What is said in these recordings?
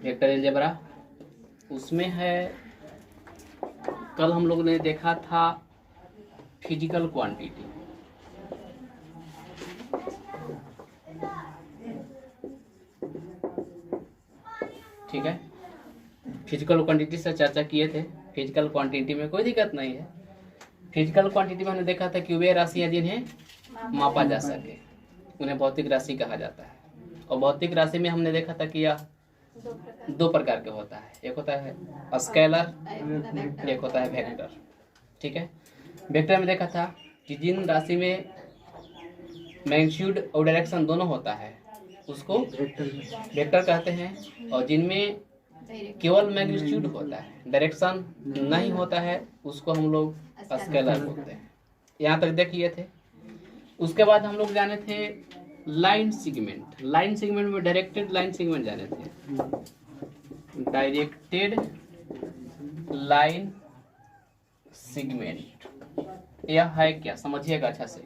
Vector algebra, उसमें है कल हम लोग ने देखा था फिजिकल क्वांटिटी। ठीक है, फिजिकल क्वांटिटी से चर्चा किए थे। फिजिकल क्वांटिटी में कोई दिक्कत नहीं है। फिजिकल क्वांटिटी में हमने देखा था कि वे राशियां जिन्हें मापा जा सके उन्हें भौतिक राशि कहा जाता है। और भौतिक राशि में हमने देखा था कि यह दो प्रकार के होता है, एक होता है स्केलर, एक होता है वेक्टर। ठीक है, वेक्टर में देखा था कि जिन राशि में मैग्नीट्यूड और डायरेक्शन दोनों होता है उसको वेक्टर कहते हैं, और जिनमें केवल मैग्नीट्यूड होता है डायरेक्शन नहीं होता है उसको हम लोग स्केलर बोलते हैं। यहाँ तक देख लिए थे। उसके बाद हम लोग जाने थे लाइन सेगमेंट। लाइन सेगमेंट में डायरेक्टेड लाइन सेगमेंट जाने थे। डायरेक्टेड लाइन सेगमेंट यह है क्या, समझिएगा अच्छा से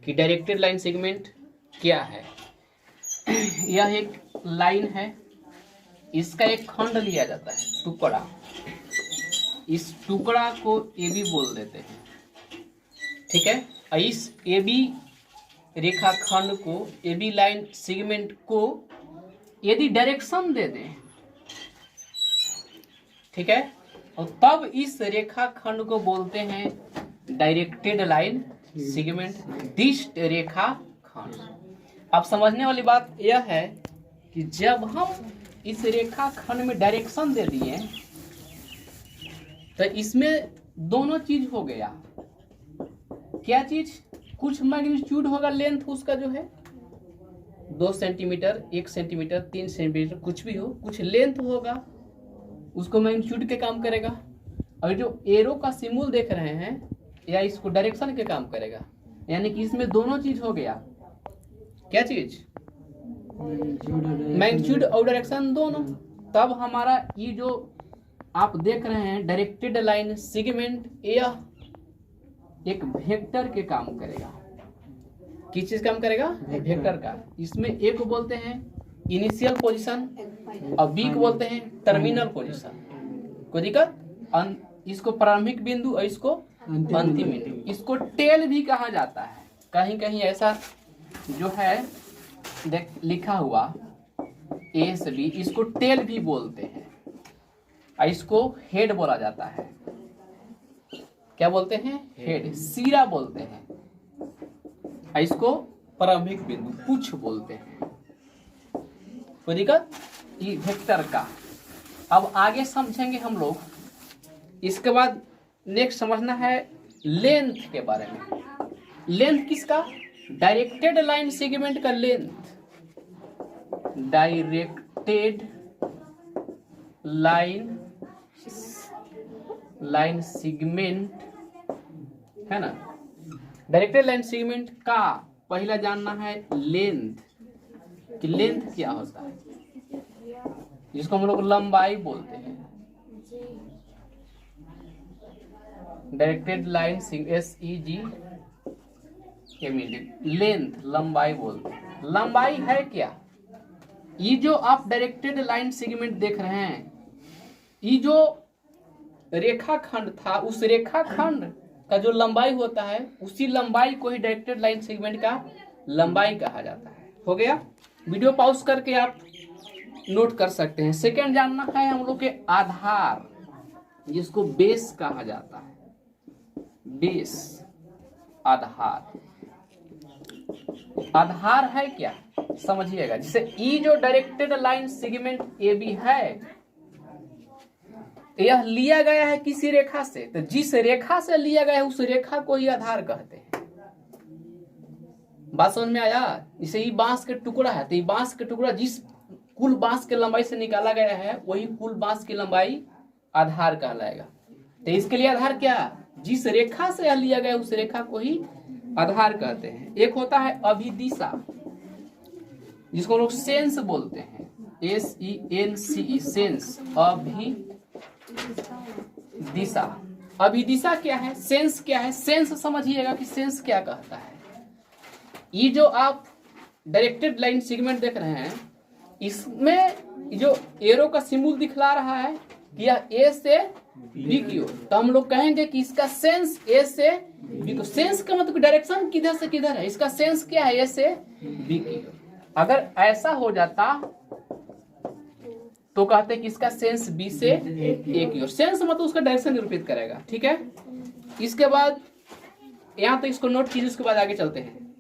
कि डायरेक्टेड लाइन सेगमेंट क्या है। यह एक लाइन है, इसका एक खंड लिया जाता है, टुकड़ा। इस टुकड़ा को ए बी बोल देते हैं। ठीक है, और इस ए बी रेखाखंड को, ए बी लाइन सेगमेंट को यदि डायरेक्शन दे दें, ठीक है, और तब इस रेखाखंड को बोलते हैं डायरेक्टेड लाइन सेगमेंट, दिष्ट रेखाखंड। अब समझने वाली बात यह है कि जब हम इस रेखाखंड में डायरेक्शन दे दिए तो इसमें दोनों चीज हो गया। क्या चीज? कुछ मैग्नीट्यूड होगा, लेंथ उसका जो है 2 सेंटीमीटर, 1 सेंटीमीटर, 3 सेंटीमीटर, कुछ भी हो, कुछ लेंथ होगा, उसको मैग्नीट्यूड के काम करेगा। और जो एरो का सिंबल देख रहे हैं या इसको डायरेक्शन के काम करेगा, यानी कि इसमें दोनों चीज हो गया। क्या चीज? मैग्नीट्यूड और डायरेक्शन दोनों। तब हमारा ये जो आप देख रहे हैं डायरेक्टेड लाइन सेगमेंट, यह एक वेक्टर के काम करेगा। किस चीज काम करेगा? वेक्टर का। इसमें ए को बोलते हैं इनिशियल पोजीशन और बी को बोलते हैं टर्मिनल पोजीशन। कोई दिक्कत? इसको प्रारंभिक बिंदु और इसको अंतिम बिंदु। इसको टेल भी कहा जाता है। कहीं कहीं ऐसा जो है देख लिखा हुआ ए से बी, इसको टेल भी बोलते हैं और इसको हेड बोला जाता है। क्या बोलते हैं? हेड। सिरा बोलते हैं और इसको प्रारंभिक बिंदु पुच्छ बोलते हैं। कोई दिक्कत? ये वेक्टर का। अब आगे समझेंगे हम लोग। इसके बाद नेक्स्ट समझना है लेंथ के बारे में। लेंथ किसका? डायरेक्टेड लाइन सेगमेंट का लेंथ। डायरेक्टेड लाइन सेगमेंट है ना। डायरेक्टेड लाइन सेगमेंट का पहला जानना है लेंथ, कि लेंथ क्या होता है, जिसको हम लोग लंबाई बोलते हैं। डायरेक्टेड लाइन SEG लेंथ, लंबाई बोलते हैं। लंबाई है क्या? ये जो आप डायरेक्टेड लाइन सेगमेंट देख रहे हैं, ये जो रेखाखंड था, उस रेखाखंड का जो लंबाई होता है, उसी लंबाई को ही डायरेक्टेड लाइन सेगमेंट का लंबाई कहा जाता है। हो गया? वीडियो पॉज करके आप नोट कर सकते हैं। सेकंड जानना है हम लोग के आधार, जिसको बेस कहा जाता है। बेस, आधार। आधार है क्या? समझिएगा। जैसे ई जो directed line segment A B है, यह लिया गया है किसी रेखा से, तो जिस रेखा से लिया गया है उस रेखा को ही आधार कहते हैं। बात समझ में आया? जैसे ये बांस के टुकड़ा है, तो ये बांस के टुकड़ा जिस कुल बांस के लंबाई से निकाला गया है, वही कुल बांस की लंबाई आधार कहलाएगा। तो इसके लिए आधार क्या? जिस रेखा से यह लिया गया उस रेखा को ही आधार कहते हैं। एक होता है अभिदिशा, जिसको लोग सेंस बोलते हैं। SENCE, sense, अभिदिशा। अभिदिशा क्या है? सेंस क्या है? सेंस समझिएगा कि सेंस क्या कहता है। ये जो आप डायरेक्टेड लाइन सेगमेंट देख रहे हैं, इसमें जो एरो का सिंबल दिखला रहा है कि यह ए से बी की ओर, तो हम लोग कहेंगे कि इसका सेंस ए से बी को। सेंस का मतलब डायरेक्शन किधर से किधर है, इसका सेंस क्या है, ए से बी की ओर। अगर ऐसा हो जाता तो कहते हैं कि इसका सेंस बी से ए की ओर। सेंस मतलब उसका डायरेक्शन निरूपित करेगा, ठीक है। इसके बाद यहाँ तो इसको नोट कीजिए, उसके बाद आगे चलते हैं।